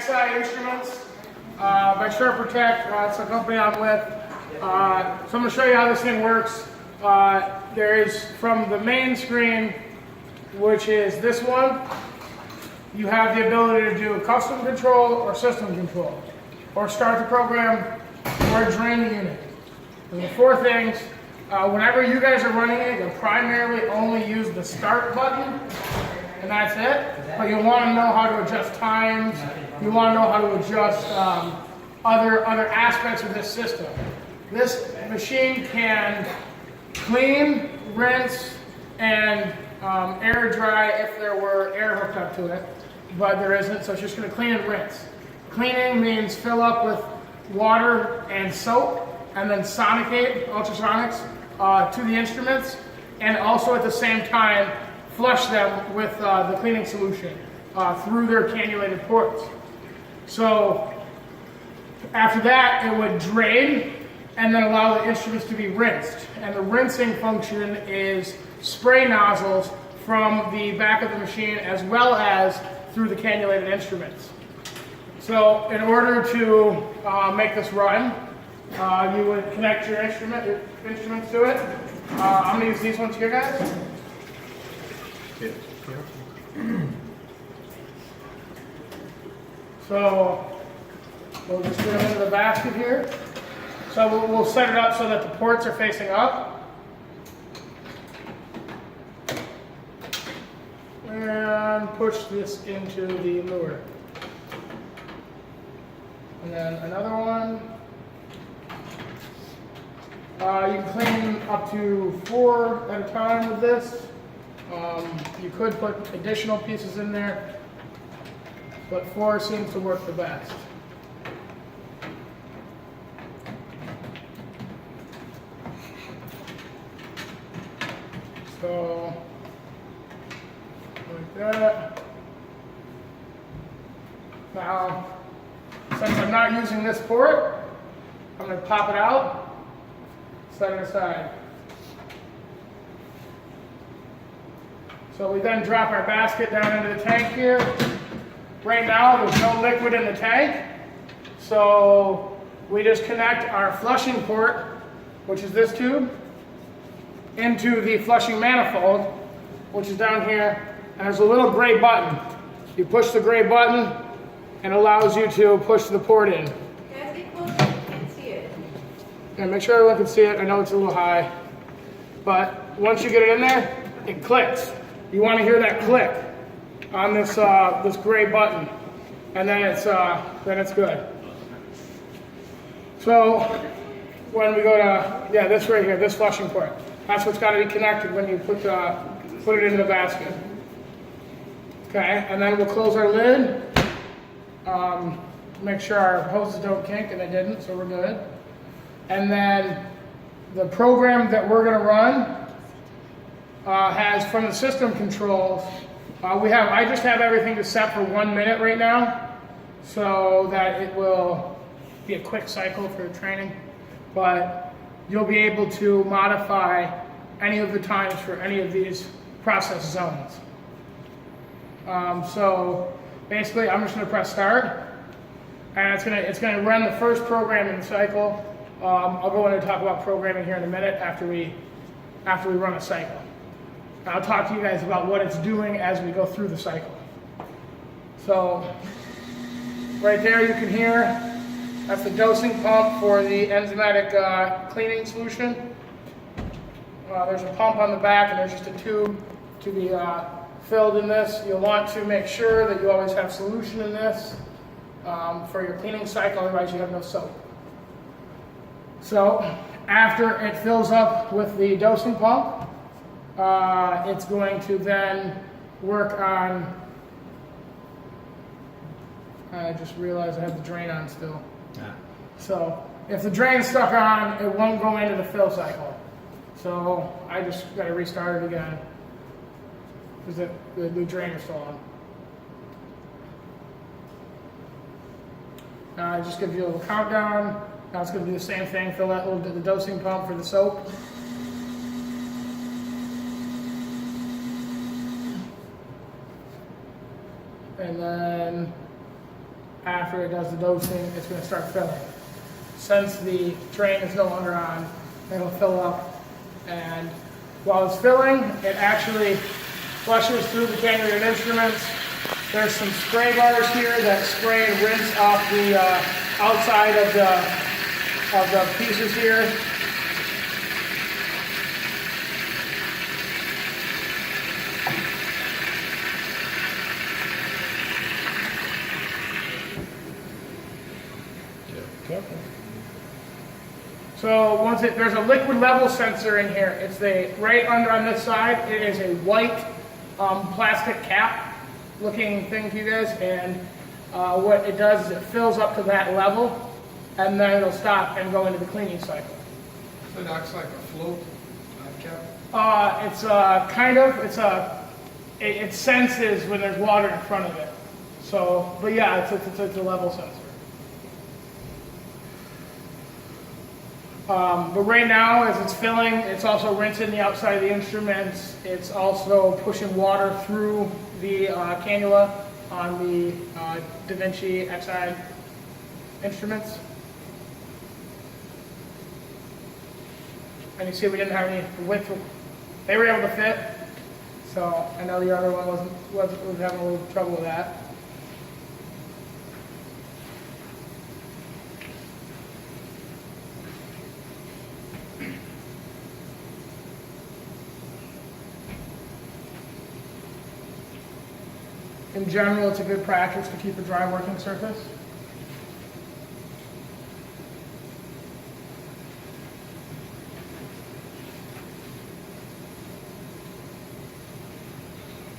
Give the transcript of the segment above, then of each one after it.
XI Instruments by Sharpertek. It's a company I'm with. So I'm going to show you how this thing works. There is, from the main screen, which is this one, you have the ability to do custom control or system control, or start the program, or drain the unit. And the four things. Whenever you guys are running it, you'll primarily only use the start button, and that's it. But you'll want to know how to adjust times. You want to know how to adjust other aspects of this system. This machine can clean, rinse, and air dry if there were air hooked up to it, but there isn't, so it's just going to clean and rinse. Cleaning means fill up with water and soap, and then sonicate, ultrasonics, to the instruments, and also at the same time flush them with the cleaning solution through their cannulated ports. So after that, it would drain and then allow the instruments to be rinsed. And the rinsing function is spray nozzles from the back of the machine as well as through the cannulated instruments. So in order to make this run, you would connect your instruments to it. I'm going to use these ones here, guys. So we'll just get them into the basket here. So we'll set it up so that the ports are facing up. And push this into the lure. And then another one. You can clean up to 4 at a time with this. You could put additional pieces in there, but 4 seems to work the best. So, like that. Now, since I'm not using this port, I'm going to pop it out. Set it aside. So we then drop our basket down into the tank here. Right now there's no liquid in the tank, so we just connect our flushing port, which is this tube, into the flushing manifold, which is down here, and there's a little gray button. You push the gray button and it allows you to push the port in. And make sure everyone can see it. I know it's a little high, but once you get it in there, it clicks. You want to hear that click on this this gray button, and then it's good. So when we go to this right here, this flushing port, that's what's got to be connected when you put it into the basket. Okay, and then we'll close our lid. Make sure our hoses don't kink, and they didn't, so we're good. And then the program that we're going to run has, from the system controls, I just have everything to set for 1 minute right now, so that it will be a quick cycle for the training. But you'll be able to modify any of the times for any of these process zones. So basically, I'm just going to press start, and it's going to run the first program in the cycle. I'll go in and talk about programming here in a minute after we run a cycle. I'll talk to you guys about what it's doing as we go through the cycle. So right there you can hear, that's the dosing pump for the enzymatic cleaning solution. There's a pump on the back, and there's just a tube to be filled in this. You'll want to make sure that you always have solution in this for your cleaning cycle, otherwise you have no soap. So after it fills up with the dosing pump, it's going to then work on, I just realized I have the drain on still. Yeah. So if the drain's stuck on, it won't go into the fill cycle. So I just got to restart it again because the drain is still on. It just gives you a little countdown. Now it's going to do the same thing, fill that little the dosing pump for the soap. And then after it does the dosing, it's going to start filling. Since the drain is no longer on, it'll fill up, and while it's filling, it actually flushes through the cannulated instruments. There's some spray bars here that spray and rinse off the outside of the pieces here. So there's a liquid level sensor in here. It's right under on this side. It is a white plastic cap looking thing to you guys, and what it does is it fills up to that level, and then it'll stop and go into the cleaning cycle. So it acts like a float cap? It senses when there's water in front of it. So, but yeah, it's a level sensor. But right now, as it's filling, it's also rinsing the outside of the instruments. It's also pushing water through the cannula on the DaVinci Xi instruments. And you see we didn't have any width. They were able to fit. So I know the other one was having a little trouble with that. In general, it's a good practice to keep a dry working surface.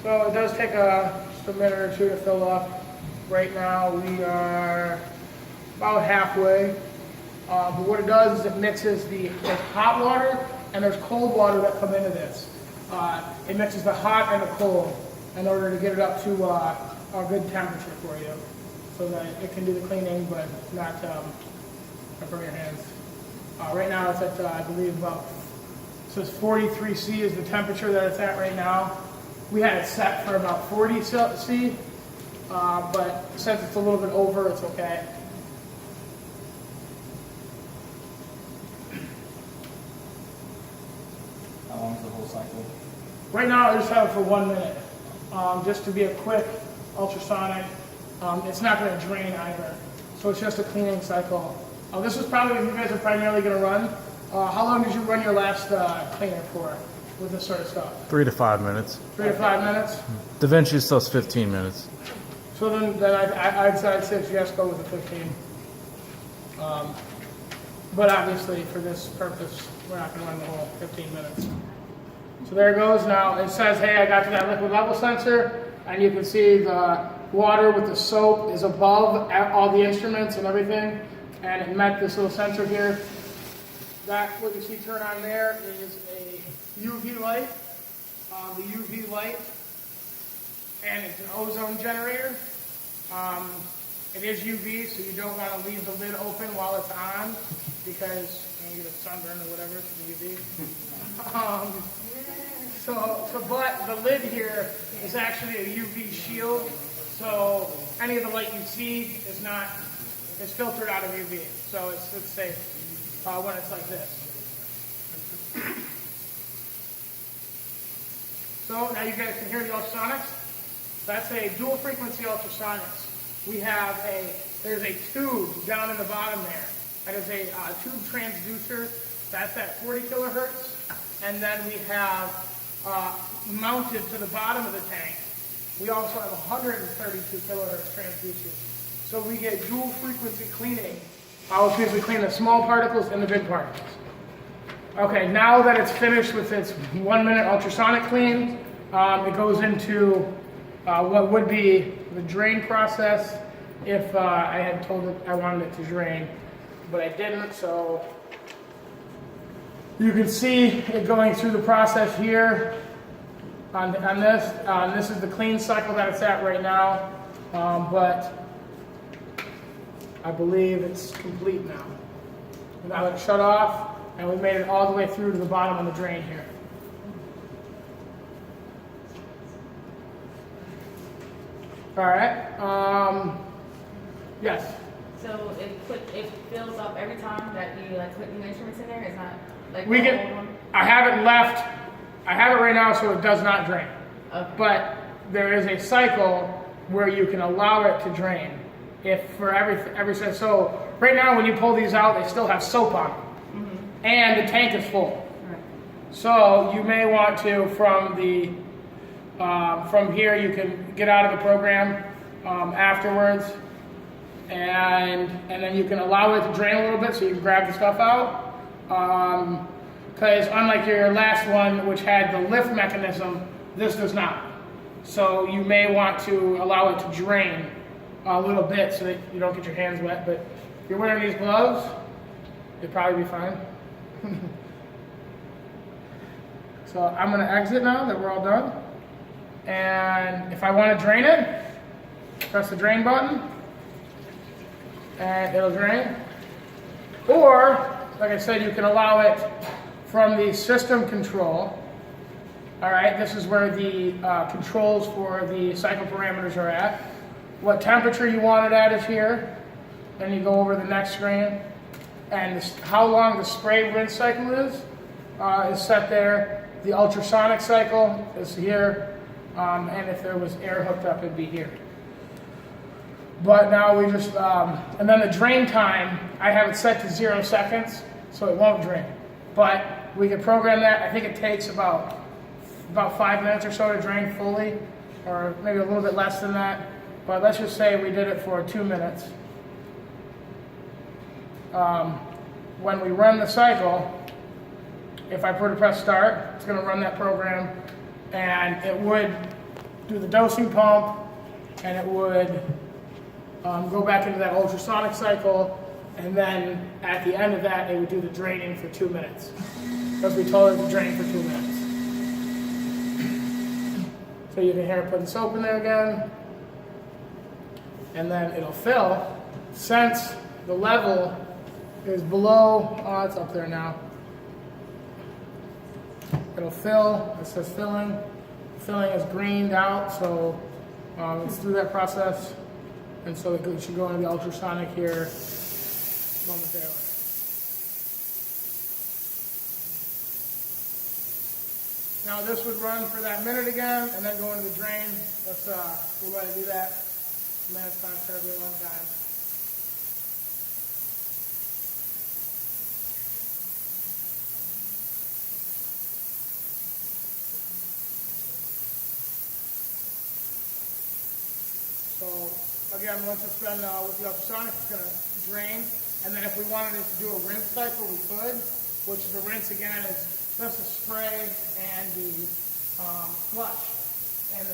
So it does take just a minute or two to fill up. Right now we are about halfway. But what it does is it mixes there's hot water and there's cold water that come into this. It mixes the hot and the cold in order to get it up to a good temperature for you, so that it can do the cleaning, but not burn your hands. Right now it's at, I believe, it says 43 C is the temperature that it's at right now. We had it set for about 40 C, but since it's a little bit over, it's okay. How long is the whole cycle? Right now I just have it for 1 minute. Just to be a quick ultrasonic. It's not going to drain either. So it's just a cleaning cycle. This is probably what you guys are primarily going to run. How long did you run your last cleaner for with this sort of stuff? 3 to 5 minutes. 3 to 5 minutes? DaVinci says 15 minutes. So then I'd say yes, go with the 15. But obviously for this purpose, we're not going to run the whole 15 minutes. So there it goes. Now it says, hey, I got to that liquid level sensor, and you can see the water with the soap is above all the instruments and everything, and it met this little sensor here. That, what you see turn on there is a UV light. The UV light, and it's an ozone generator. It is UV, so you don't want to leave the lid open while it's on, because you get a sunburn or whatever from the UV. But the lid here is actually a UV shield, so any of the light you see is filtered out of UV, so it's safe when it's like this. So now you guys can hear the ultrasonics. That's a dual frequency ultrasonics. There's a tube down in the bottom there. That is a tube transducer. That's at 40 kilohertz. And then we have mounted to the bottom of the tank, we also have 132 kilohertz transducer. So we get dual frequency cleaning, which means we clean the small particles and the big particles. Okay, now that it's finished with its 1 minute ultrasonic clean, it goes into what would be the drain process if I had told it I wanted it to drain, but I didn't, so you can see it going through the process here on this. This is the clean cycle that it's at right now, but I believe it's complete now. Now it's shut off, and we made it all the way through to the bottom of the drain here. All right. Yes. So it fills up every time that you like put new instruments in there? It's not like We the can, old one? I have it left, I have it right now so it does not drain. Okay. But there is a cycle where you can allow it to drain. If for every set. So right now when you pull these out, they still have soap on them. And the tank is full. Right. So you may want to, from here, you can get out of the program afterwards, and then you can allow it to drain a little bit, so you can grab the stuff out. Because unlike your last one, which had the lift mechanism, this does not. So you may want to allow it to drain a little bit so that you don't get your hands wet. But if you're wearing these gloves, you'll probably be fine. So I'm going to exit now that we're all done. And if I want to drain it, press the drain button and it'll drain. Or, like I said, you can allow it from the system control. All right, this is where the controls for the cycle parameters are at. What temperature you want it at is here. Then you go over the next screen. And how long the spray rinse cycle is set there. The ultrasonic cycle is here. And if there was air hooked up, it'd be here. But now we just, and then the drain time, I have it set to 0 seconds, so it won't drain. But we can program that. I think it takes about 5 minutes or so to drain fully, or maybe a little bit less than that. But let's just say we did it for 2 minutes. When we run the cycle, if I press start, it's going to run that program, and it would do the dosing pump, and it would go back into that ultrasonic cycle, and then at the end of that, it would do the draining for 2 minutes, because we told it to drain for 2 minutes. So you can hear it putting soap in there again, and then it'll fill. Since the level is below, oh, it's up there now. It'll fill, it says filling. Filling is greened out, so it's through that process. And so it should go into the ultrasonic here momentarily. Now this would run for that minute again, and then go into the drain. We'll let it do that. A minute's not a terribly long time. So again, once it's been with the ultrasonic, it's going to drain. And then if we wanted it to do a rinse cycle, we could, which the rinse again is just the spray and the flush. And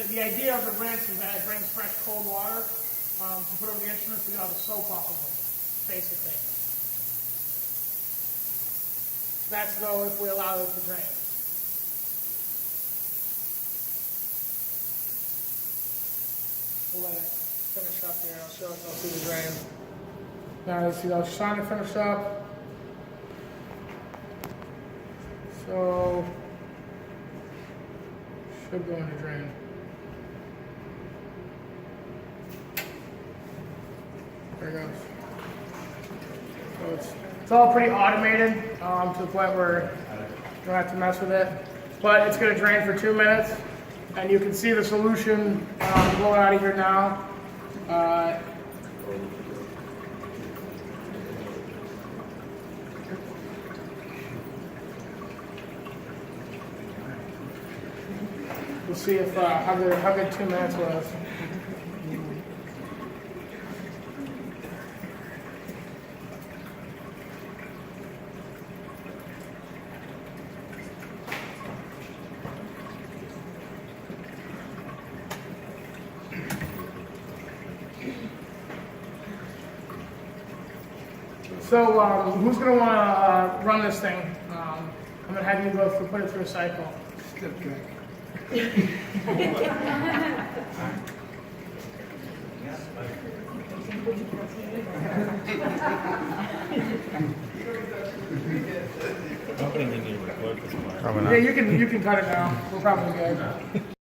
the idea of the rinse is that it brings fresh cold water to put over the instruments to get all the soap off of them, basically. That's though if we allow it to drain. We'll let it finish up here. I'll show it go through the drain. Now you see the ultrasonic finish up. So should go in the drain. There it goes. So it's all pretty automated to the point where you don't have to mess with it. But it's going to drain for 2 minutes. And you can see the solution blowing out of here now. We'll see if how good 2 minutes was. So who's going to want to run this thing? I'm going to have you go put it through a cycle. Step back. Probably not. Yeah, you can cut it now. We're probably good.